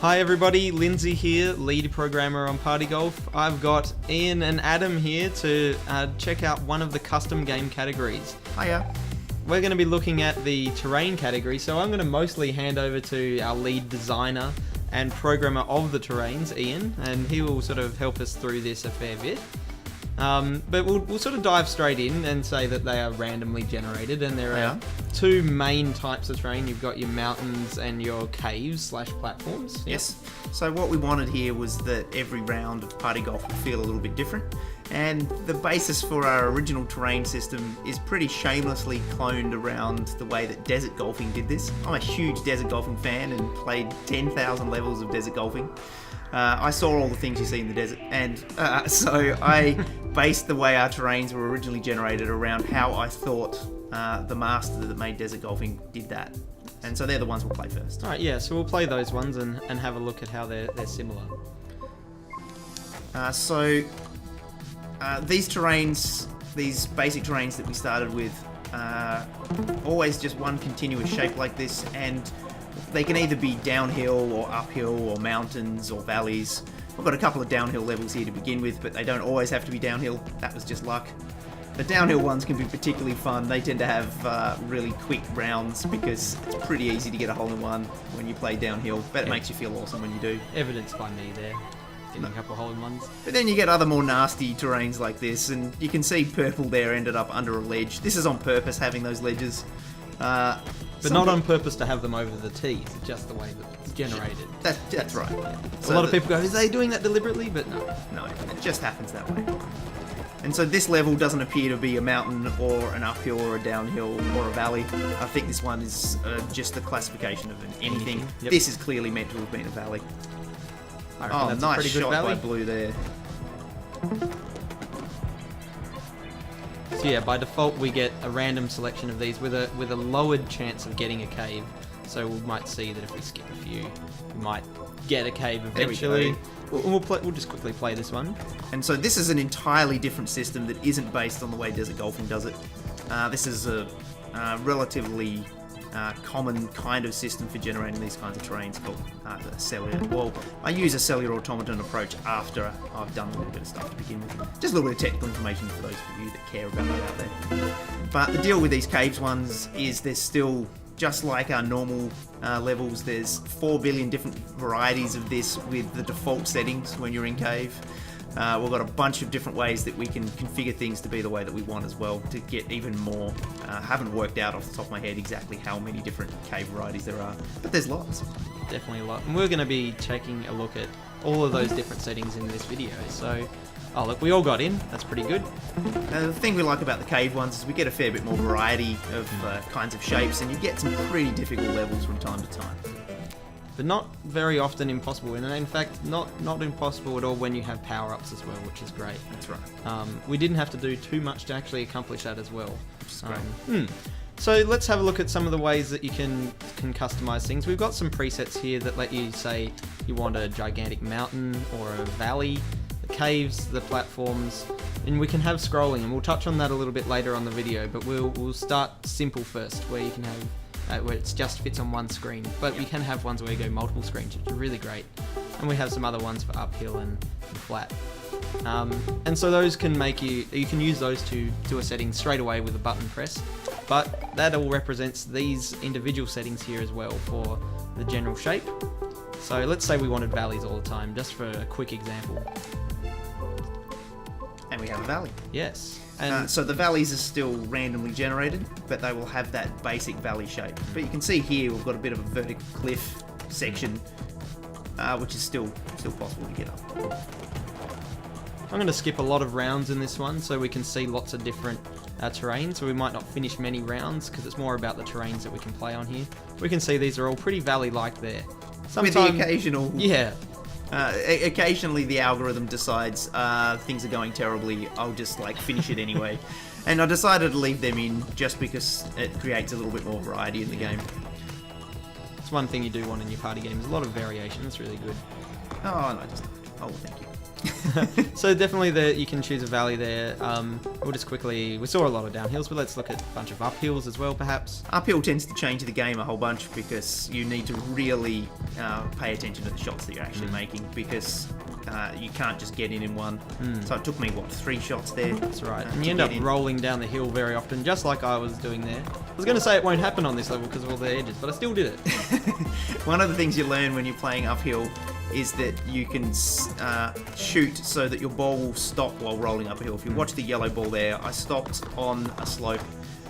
Hi everybody, Lindsay here, lead programmer on Party Golf. I've got Ian and Adam here to check out one of the custom game categories. Hiya. We're going to be looking at the terrain category, so I'm going to mostly hand over to our lead designer and programmer of the terrains, Ian, and he will sort of help us through this a fair bit. But we'll sort of dive straight in and say that they are randomly generated, and there are two main types of terrain. You've got your mountains and your caves/platforms. Yes. So what we wanted here was that every round of Party Golf would feel a little bit different. And the basis for our original terrain system is pretty shamelessly cloned around the way that desert golfing did this. I'm a huge desert golfing fan and played 10,000 levels of desert golfing. I saw all the things you see in the desert, and so I based the way our terrains were originally generated around how I thought the master that made desert golfing did that. And so they're the ones we'll play first. Alright, yeah, so we'll play those ones and have a look at how they're similar. These terrains, these basic terrains that we started with, always just one continuous shape like this, and they can either be downhill or uphill or mountains or valleys. We've got a couple of downhill levels here to begin with, but they don't always have to be downhill. That was just luck. The downhill ones can be particularly fun. They tend to have really quick rounds because it's pretty easy to get a hole-in-one when you play downhill, but it makes you feel awesome when you do. Evidenced by me there. Getting a couple of hole-in-ones. But then you get other more nasty terrains like this, and you can see purple there ended up under a ledge. This is on purpose, having those ledges. But not on purpose to have them over the tees, it's just the way that it's generated. That's right. Yeah. So a lot of people go, is they doing that deliberately? But no. No, it just happens that way. And so this level doesn't appear to be a mountain or an uphill or a downhill or a valley. I think this one is just the classification of anything. Yep. This is clearly meant to have been a valley. Oh, that's nice a pretty good shot valley. by Blue there. So yeah, by default we get a random selection of these with a lowered chance of getting a cave. So we might see that if we skip a few, we might get a cave eventually. We'll just quickly play this one. And so this is an entirely different system that isn't based on the way desert golfing does it. This is a relatively common kind of system for generating these kinds of terrains called the cellular. Well, I use a cellular automaton approach after I've done a little bit of stuff to begin with. Just a little bit of technical information for those of you that care about that out there. But the deal with these caves ones is there's still, just like our normal levels, there's 4 billion different varieties of this with the default settings when you're in cave. We've got a bunch of different ways that we can configure things to be the way that we want as well to get even more. Haven't worked out off the top of my head exactly how many different cave varieties there are, but there's lots. Definitely a lot. And we're going to be taking a look at all of those different settings in this video. So, oh look, we all got in. That's pretty good. The thing we like about the cave ones is we get a fair bit more variety of kinds of shapes, and you get some pretty difficult levels from time to time. But not very often impossible, and in fact not impossible at all when you have power-ups as well, which is great. That's right. We didn't have to do too much to actually accomplish that as well. So let's have a look at some of the ways that you can customize things. We've got some presets here that let you say you want a gigantic mountain or a valley, the caves, the platforms, and we can have scrolling, and we'll touch on that a little bit later on the video, but we'll start simple first, where you can have where it just fits on one screen, but we can have ones where you go multiple screens, which are really great. And we have some other ones for uphill and flat. And so those can make you can use those to do a setting straight away with a button press, but that all represents these individual settings here as well for the general shape. So let's say we wanted valleys all the time, just for a quick example. And we have a valley. Yes. And so the valleys are still randomly generated, but they will have that basic valley shape. But you can see here we've got a bit of a vertical cliff section, which is still possible to get up. I'm going to skip a lot of rounds in this one so we can see lots of different terrain, so we might not finish many rounds because it's more about the terrains that we can play on here. We can see these are all pretty valley-like there. With the occasional... Yeah. Occasionally the algorithm decides things are going terribly, I'll just finish it anyway. And I decided to leave them in just because it creates a little bit more variety in the game. It's one thing you do want in your party games, a lot of variation, it's really good. Oh, no, oh, thank you. So definitely you can choose a valley there. We'll just quickly, we saw a lot of downhills, but let's look at a bunch of uphills as well, perhaps. Uphill tends to change the game a whole bunch because you need to really pay attention to the shots that you're actually making, because you can't just get in one. So it took me, 3 shots there? That's right. And you end up rolling down the hill very often, just like I was doing there. I was going to say it won't happen on this level because of all the edges, but I still did it. One of the things you learn when you're playing uphill is that you can shoot so that your ball will stop while rolling uphill. If you watch the yellow ball there, I stopped on a slope.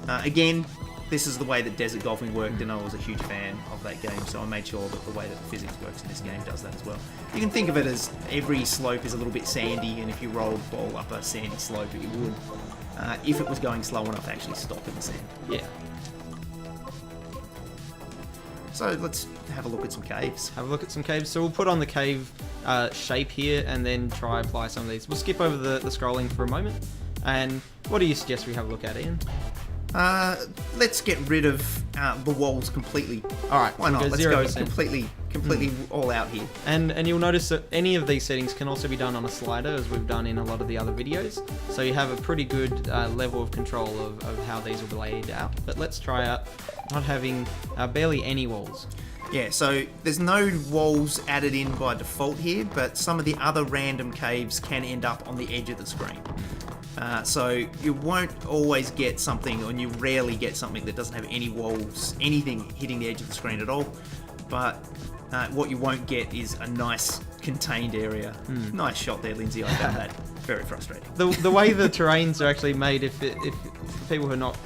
Again, this is the way that Desert Golfing worked, and I was a huge fan of that game, so I made sure that the way that the physics works in this game does that as well. You can think of it as every slope is a little bit sandy, and if you roll the ball up a sandy slope, it would, if it was going slow enough, actually stop in the sand. Yeah. So let's have a look at some caves. Have a look at some caves. So we'll put on the cave shape here and then try apply some of these. We'll skip over the scrolling for a moment. And what do you suggest we have a look at, Ian? Let's get rid of the walls completely. All right. Why not? Go Let's 0%. go completely all out here. And you'll notice that any of these settings can also be done on a slider, as we've done in a lot of the other videos. So you have a pretty good level of control of how these will be laid out. But let's try out not having barely any walls. Yeah, so there's no walls added in by default here, but some of the other random caves can end up on the edge of the screen. So you won't always get something, and you rarely get something that doesn't have any walls, anything hitting the edge of the screen at all. But what you won't get is a nice contained area. Nice shot there, Lindsay. I found that very frustrating. The way the terrains are actually made, if people who are not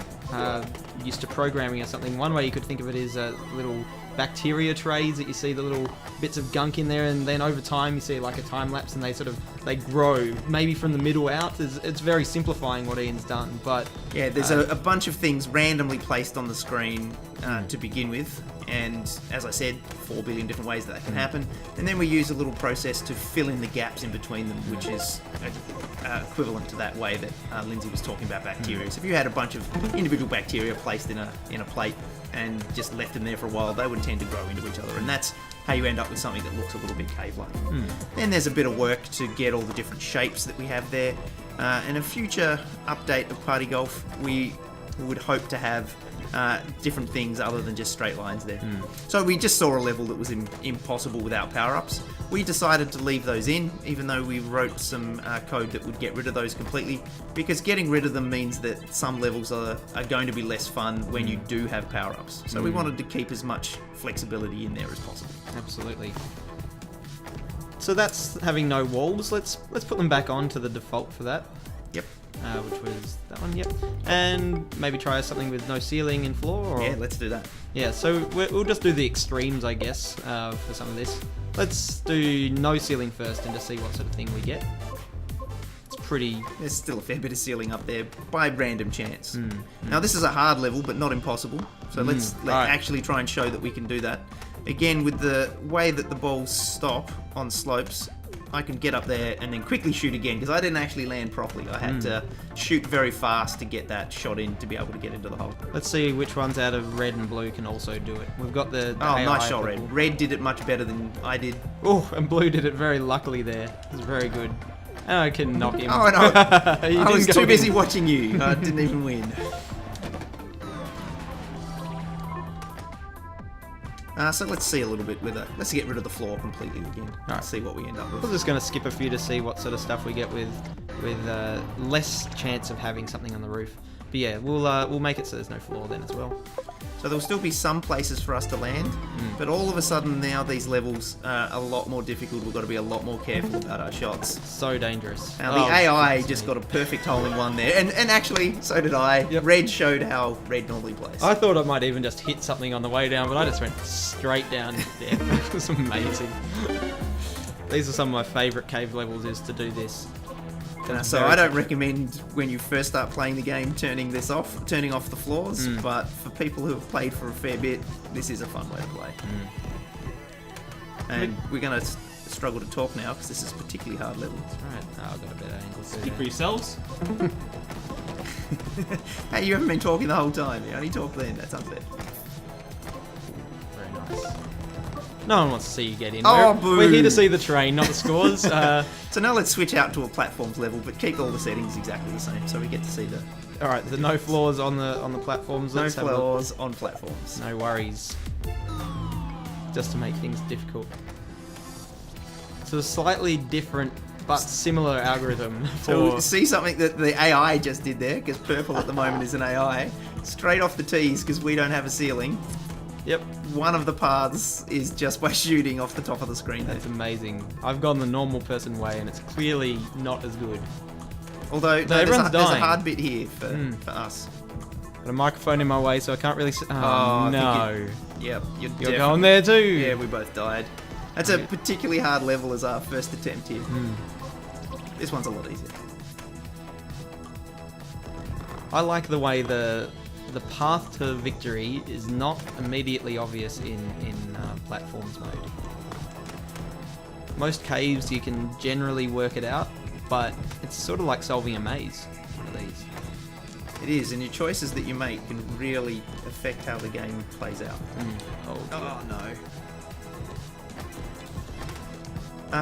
used to programming or something, one way you could think of it is little bacteria trays that you see the little bits of gunk in there, and then over time you see like a time lapse and they grow maybe from the middle out. It's very simplifying what Ian's done, but yeah, there's a bunch of things randomly placed on the screen to begin with, and as I said, 4 billion different ways that can happen, and then we use a little process to fill in the gaps in between them, which is equivalent to that way that Lindsay was talking about bacteria. So if you had a bunch of individual bacteria placed in a plate and just left them there for a while, they would tend to grow into each other, and that's how you end up with something that looks a little bit cave-like. Then there's a bit of work to get all the different shapes that we have there. In a future update of Party Golf, we would hope to have different things other than just straight lines there. So we just saw a level that was impossible without power-ups. We decided to leave those in, even though we wrote some code that would get rid of those completely, because getting rid of them means that some levels are going to be less fun when you do have power-ups. So we wanted to keep as much flexibility in there as possible. Absolutely. So that's having no walls. Let's put them back on to the default for that. Yep. Which was that one, yep. And maybe try something with no ceiling and floor. Or... Yeah, let's do that. Yeah, so we'll just do the extremes, I guess, for some of this. Let's do no ceiling first and just see what sort of thing we get. It's pretty... There's still a fair bit of ceiling up there by random chance. Now this is a hard level, but not impossible. So let's actually try and show that we can do that. Again, with the way that the balls stop on slopes, I can get up there and then quickly shoot again, because I didn't actually land properly. I had to shoot very fast to get that shot in to be able to get into the hole. Let's see which ones out of red and blue can also do it. We've got the Oh, AI nice shot, purple. Red. Red did it much better than I did. Oh, and blue did it very luckily there. It was very good. And I can knock him. Oh, no. I was too busy in. watching you. I didn't even win. So let's see a little bit with let's get rid of the floor completely again. Alright. See what we end up with. We're just going to skip a few to see what sort of stuff we get with less chance of having something on the roof. But yeah, we'll make it so there's no floor then as well. So there'll still be some places for us to land, but all of a sudden now these levels are a lot more difficult. We've got to be a lot more careful about our shots. So dangerous. Now the AI just got a perfect hole in one there, and actually so did I. Yep. Red showed how Red normally plays. I thought I might even just hit something on the way down, but I just went straight down there. It was amazing. These are some of my favourite cave levels, is to do this. So I don't recommend when you first start playing the game turning off the floors, but for people who have played for a fair bit, this is a fun way to play. And we're going to struggle to talk now because this is a particularly hard level. That's right. Oh, I've got a better angle too. Speak for yourselves. Hey, you haven't been talking the whole time. You only talk then. That's unfair. Very nice. No one wants to see you get in. Oh, we're here boo. to see the terrain, not the scores. So now let's switch out to a platforms level, but keep all the settings exactly the same, so we get to see the All right, the no flaws on the platforms. no Let's have a look. flaws on platforms. No worries. Just to make things difficult. So a slightly different but similar algorithm So for... we see something that the AI just did there, because purple at the moment is an AI. Straight off the tees, because we don't have a ceiling. Yep, One of the paths is just by shooting off the top of the screen there. that's amazing. I've gone the normal person way and it's clearly not as good. Although no, everyone's there's a dying. hard bit here for us. Got a microphone in my way so I can't really... Oh, I no. think Yep, you're You're definitely- going there too. Yeah, we both died. That's a Okay. particularly hard level as our first attempt here. Hmm. This one's a lot easier. I like the way the path to victory is not immediately obvious in platforms mode. Most caves you can generally work it out, but it's sort of like solving a maze. One of these. It is, and your choices that you make can really affect how the game plays out. Oh, Oh no.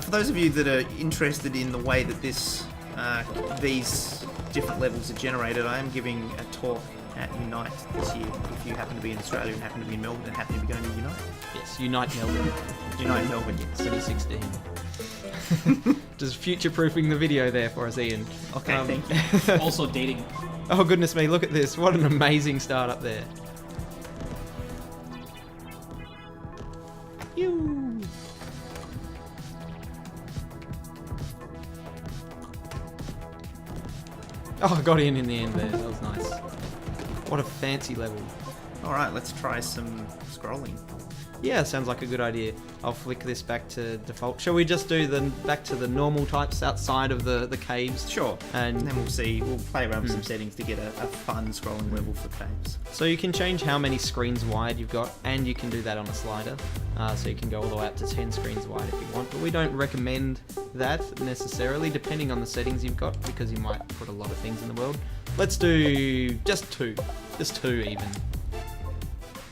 For those of you that are interested in the way that these different levels are generated, I am giving a talk at Unite this year. If you happen to be in Australia and happen to be in Melbourne and happen to be going to Unite. yes, Unite Melbourne Unite Melbourne, yes. 2016. Just future-proofing the video there for us, Ian. Okay, thank you. Also dating. Oh goodness me, look at this. What an amazing start up there. Phew. Oh, I got in the end there. That was nice. What a fancy level. Alright, let's try some scrolling. Yeah, sounds like a good idea. I'll flick this back to default. Shall we just do back to the normal types outside of the caves? Sure. And And then we'll play around with some settings to get a fun scrolling level for caves. so you can change how many screens wide you've got, and you can do that on a slider. So you can go all the way up to 10 screens wide if you want, but we don't recommend that necessarily, depending on the settings you've got, because you might put a lot of things in the world. Let's do just two even.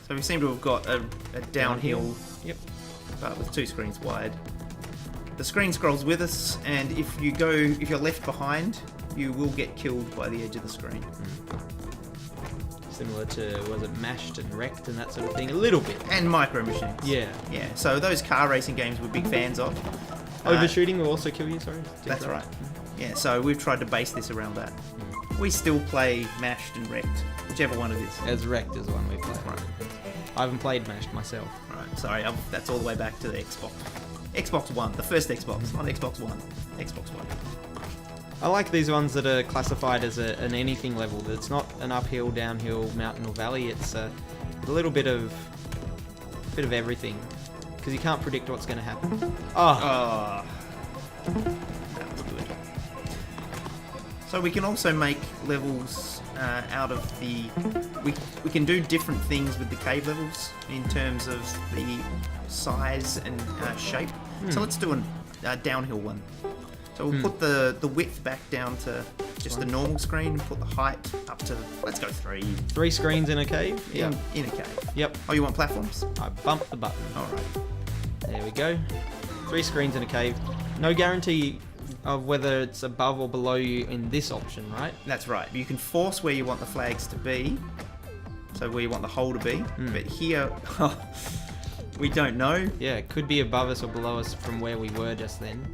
So we seem to have got a downhill, Yep. but with 2 screens wide. The screen scrolls with us, and if you're left behind, you will get killed by the edge of the screen. Similar to, was it Mashed and Wrecked and that sort of thing? A little bit. And micro machines. Yeah. Yeah. So those car racing games we're big fans of. Overshooting will also kill you, sorry. That's right. Yeah. So we've tried to base this around that. We still play Mashed and Wrecked, whichever one it is. As Wrecked is one we play. Right. I haven't played Mashed myself. Right. Sorry, that's all the way back to the Xbox. Xbox One, the first Xbox, not Xbox One. Xbox One. I like these ones that are classified as an anything level. That it's not an uphill, downhill, mountain or valley. It's a little bit of everything, because you can't predict what's going to happen. Oh, That was good. So we can also make levels out of the... We can do different things with the cave levels in terms of the size and shape. So let's do a downhill one. So we'll put the width back down to just the normal screen and put the height up to, let's go 3. 3 screens in a cave. In a cave. Yep. Oh, you want platforms? I bumped the button. Alright. There we go. 3 screens in a cave. No guarantee of whether it's above or below you in this option, right? That's right. You can force where you want the flags to be. So where you want the hole to be. But here, we don't know. Yeah, it could be above us or below us from where we were just then.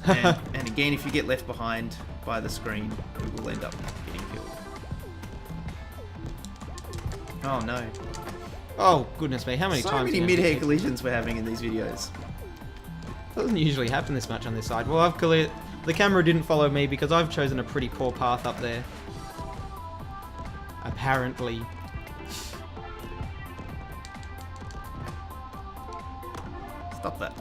And again, if you get left behind by the screen, you will end up getting killed. Oh no. Oh, goodness me, how many So times? many can I mid-air get- collisions we're having in these videos. Doesn't usually happen this much on this side. Well, I've cleared... The camera didn't follow me because I've chosen a pretty poor path up there. Apparently. Stop that.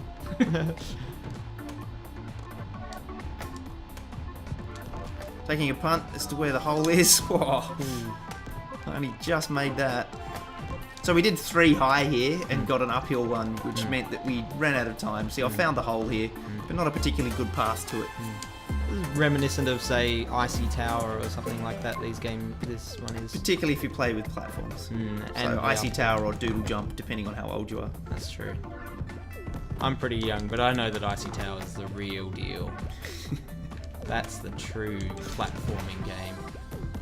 Taking a punt as to where the hole is. Whoa. I only just made that. So we did 3 high here and got an uphill one, which meant that we ran out of time. See, I found the hole here, but not a particularly good path to it. reminiscent of, say, Icy Tower or something like that. This one is. Particularly if you play with platforms. So Icy Tower or Doodle Jump, depending on how old you are. That's true. I'm pretty young, but I know that Icy Tower is the real deal. That's the true platforming game.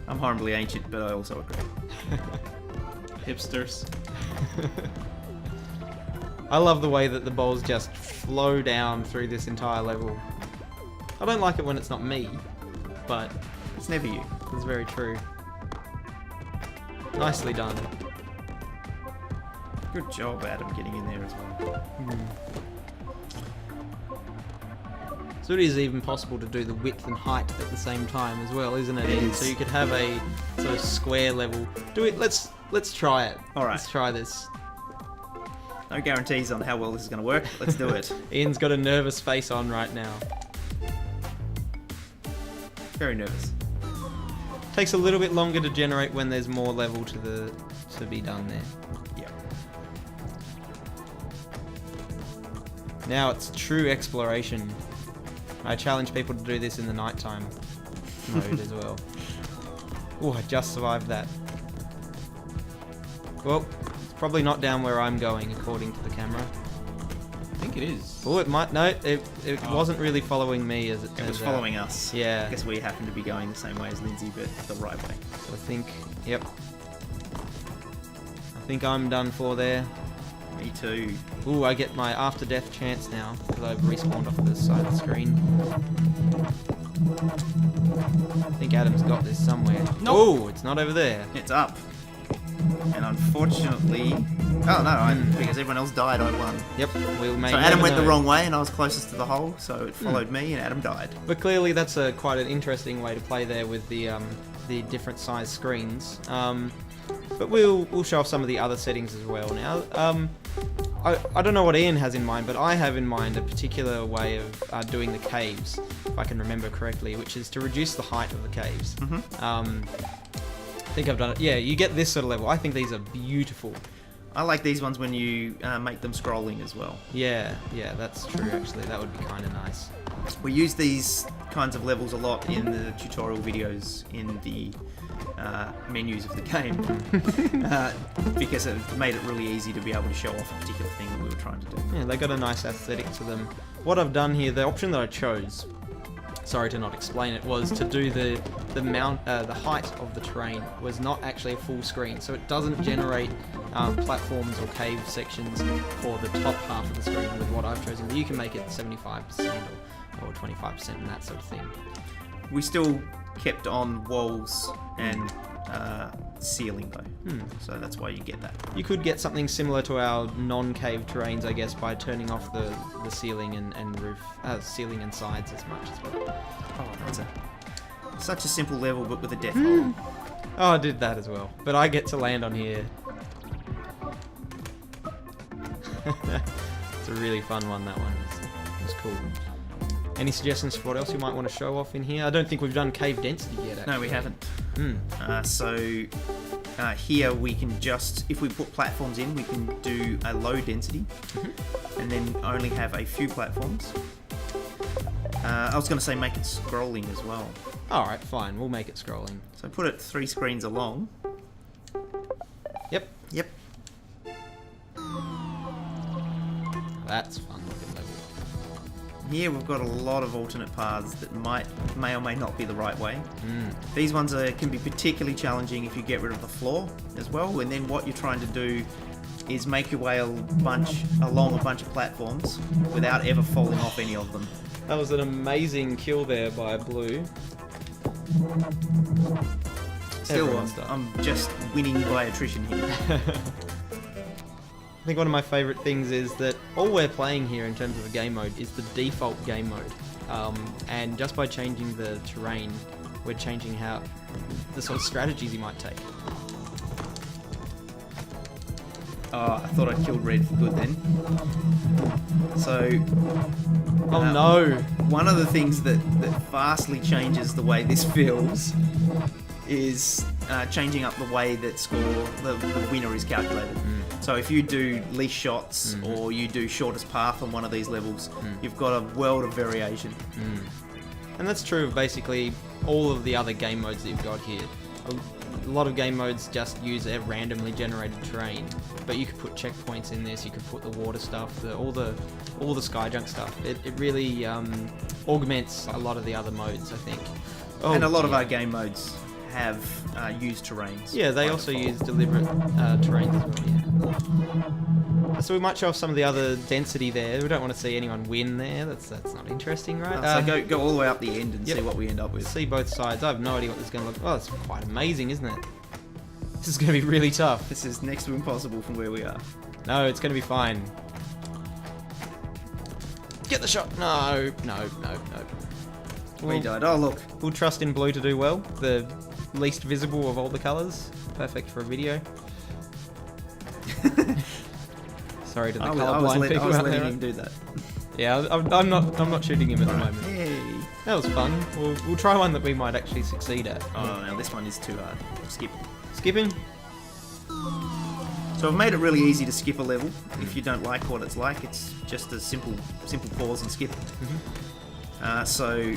I'm horribly ancient, but I also agree. Hipsters. I love the way that the balls just flow down through this entire level. I don't like it when it's not me, but It's never you. it's very true. Nicely done. Good job, Adam, getting in there as well. So it is even possible to do the width and height at the same time as well, isn't it? It Ian? is. So you could have a sort of square level. Do it. Let's try it. All right. Let's try this. No guarantees on how well this is going to work. Let's do it. Ian's got a nervous face on right now. Very nervous. Takes a little bit longer to generate when there's more level to be done there. Yep. Now it's true exploration. I challenge people to do this in the nighttime mode as well. Oh, I just survived that. Well, it's probably not down where I'm going according to the camera. I think it is. Oh, it might. No, it wasn't really following me as it It turns was out. following us. Yeah. I guess we happen to be going the same way as Lindsay, but the right way. So I think, yep. I think I'm done for there. Me too. Ooh, I get my after death chance now because I've respawned off this side of the screen. I think Adam's got this somewhere. Nope. Oh, it's not over there. It's up. And unfortunately... Oh no, because everyone else died, I won. Yep, we'll make. So Adam went the wrong way and I was closest to the hole, so it followed me and Adam died. But clearly, that's quite an interesting way to play there with the different size screens. But we'll show off some of the other settings as well now. I don't know what Ian has in mind, but I have in mind a particular way of doing the caves, if I can remember correctly, which is to reduce the height of the caves. I think I've done it. Yeah, you get this sort of level. I think these are beautiful. I like these ones when you make them scrolling as well. Yeah, that's true actually. That would be kind of nice. We use these kinds of levels a lot in the tutorial videos in the menus of the game because it made it really easy to be able to show off a particular thing that we were trying to do. Yeah, they got a nice aesthetic to them. What I've done here, the option that I chose, sorry to not explain it, was to do the height of the terrain was not actually a full screen, so it doesn't generate platforms or cave sections for the top half of the screen with what I've chosen. You can make it 75% or 25% and that sort of thing. We still kept on walls and ceiling though, so that's why you get that. You could get something similar to our non-cave terrains, I guess, by turning off the ceiling and roof, ceiling and sides as much as well. Oh, that's such a simple level, but with a death hole. Oh, I did that as well, but I get to land on here. It's a really fun one, that one. It was cool. Any suggestions for what else you might want to show off in here? I don't think we've done cave density yet, actually. No, we haven't. Hmm. Here we can just, if we put platforms in, we can do a low density and then only have a few platforms. I was going to say make it scrolling as well. Alright, fine. We'll make it scrolling. So put it 3 screens along. Yep. Yep. That's fun looking level. Here we've got a lot of alternate paths that may or may not be the right way. Mm. These ones can be particularly challenging if you get rid of the floor as well, and then what you're trying to do is make your way along a bunch of platforms without ever falling off any of them. That was an amazing kill there by Blue. Still, Everyone's done. I'm just winning by attrition here. I think one of my favourite things is that all we're playing here in terms of a game mode is the default game mode. And just by changing the terrain, we're changing how the sort of strategies you might take. Oh, I thought I killed red for good then. So... Oh no! One of the things that vastly changes the way this feels is changing up the way that the winner is calculated. So if you do least shots or you do shortest path on one of these levels, you've got a world of variation. And that's true of basically all of the other game modes that you've got here. A lot of game modes just use a randomly generated terrain, but you could put checkpoints in this, you could put the water stuff, all the skyjunk stuff. It really augments a lot of the other modes, I think. Oh, And a lot of our game modes have used terrains. Yeah, they by also default. use deliberate terrains as well, yeah. So we might show off some of the other density there. We don't want to see anyone win there. That's not interesting, right? So go all the way up the end and Yep. see what we end up with. See both sides. I have no idea what this is going to look. Oh, it's quite amazing, isn't it? This is going to be really tough. This is next to impossible from where we are. No, it's going to be fine. Get the shot. No. We died. Oh, look. We'll trust in blue to do well. The least visible of all the colours. Perfect for a video. Sorry to the I was colourblind people out letting there. him do that. Yeah, I'm not shooting him at the moment. Hey. That was fun. We'll try one that we might actually succeed at. Oh, now this one is too hard. Skip. Skipping? So I've made it really easy to skip a level. If you don't like what it's like, it's just a simple pause and skip. So,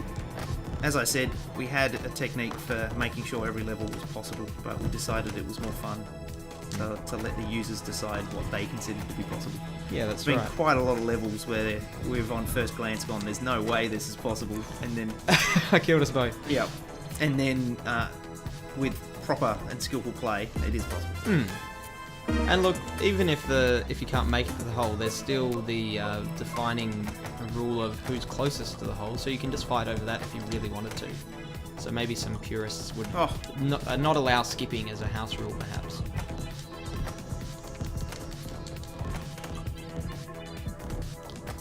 as I said, we had a technique for making sure every level was possible, but we decided it was more fun to let the users decide what they considered to be possible. Yeah, that's There's been right. quite a lot of levels where we've on first glance gone, there's no way this is possible, and then I killed us both. yeah, and then with proper and skillful play, it is possible. And look, even if you can't make it to the hole, there's still the defining rule of who's closest to the hole, so you can just fight over that if you really wanted to. So maybe some purists would Oh. not allow skipping as a house rule, perhaps.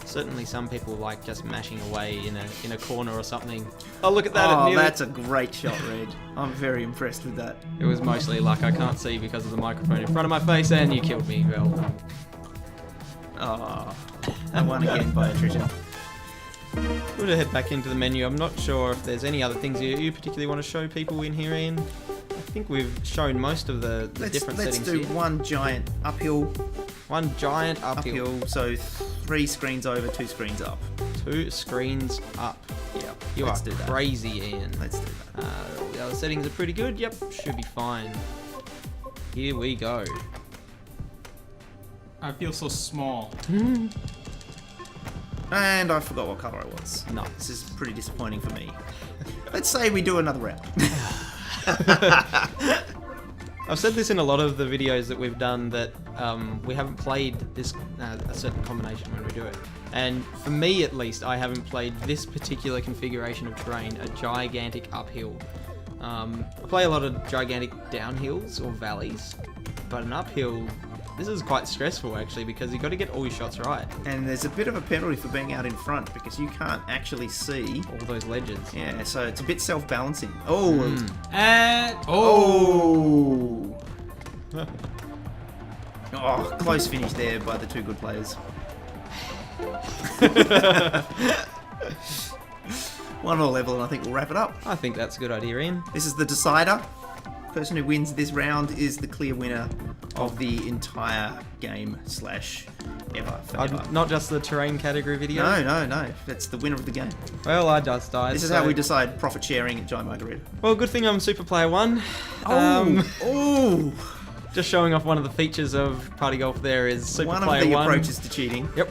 Certainly, some people like just mashing away in a corner or something. Oh, look at that! Oh, it nearly- that's a great shot, Red. I'm very impressed with that. It was mostly luck. I can't see because of the microphone in front of my face, and you killed me. Well, Oh, I won again by attrition. we're gonna head back into the menu. I'm not sure if there's any other things you particularly want to show people in here, Ian. I think we've shown most of the different Let's settings do here. one giant uphill, One giant uphill, so 3 screens over, 2 screens up. 2 screens up. Yeah, You let's are do that. crazy, Ian. Let's do that. All the other settings are pretty good. Yep, should be fine. Here we go. I feel so small. And I forgot what colour I was. Nice. This is pretty disappointing for me. Let's say we do another round. I've said this in a lot of the videos that we've done that we haven't played this a certain combination when we do it. And for me at least, I haven't played this particular configuration of terrain, a gigantic uphill. I play a lot of gigantic downhills or valleys, but an uphill, this is quite stressful actually because you've got to get all your shots right. And there's a bit of a penalty for being out in front because you can't actually see. All those ledges. Yeah, so it's a bit self-balancing. Oh! And Oh! Oh, close finish there by the 2 good players. One more level and I think we'll wrap it up. I think that's a good idea, Ian. This is the decider. Person who wins this round is the clear winner of the entire game / ever, forever. Not just the terrain category video. No. That's the winner of the game. Well, I just died. This is so- how we decide profit sharing at Giant Margarita. Well, good thing I'm Super Player 1. Oh! Just showing off one of the features of Party Golf there is Super One Player of the 1. approaches to cheating. Yep.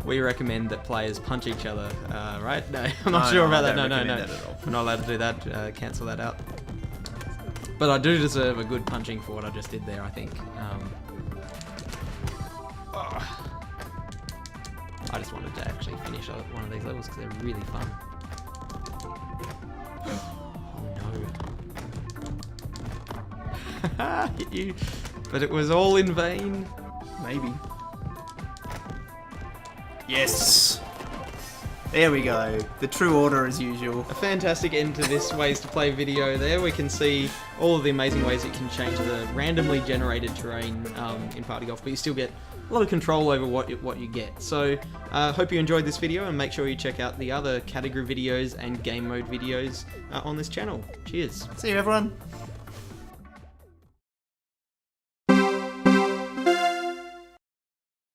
We recommend that players punch each other, right? No, I'm not No, sure no, about I that. don't No. recommend that at all. We're not allowed to do that. Cancel that out. But I do deserve a good punching for what I just did there, I think. I just wanted to actually finish one of these levels because they're really fun. Oh no. Hit you. But it was all in vain. Maybe. Yes! There we go. The true order as usual. A fantastic end to this ways to play video there. We can see all of the amazing ways you can change the randomly generated terrain in Party Golf, but you still get a lot of control over what you get. So hope you enjoyed this video and make sure you check out the other category videos and game mode videos on this channel. Cheers. See you everyone.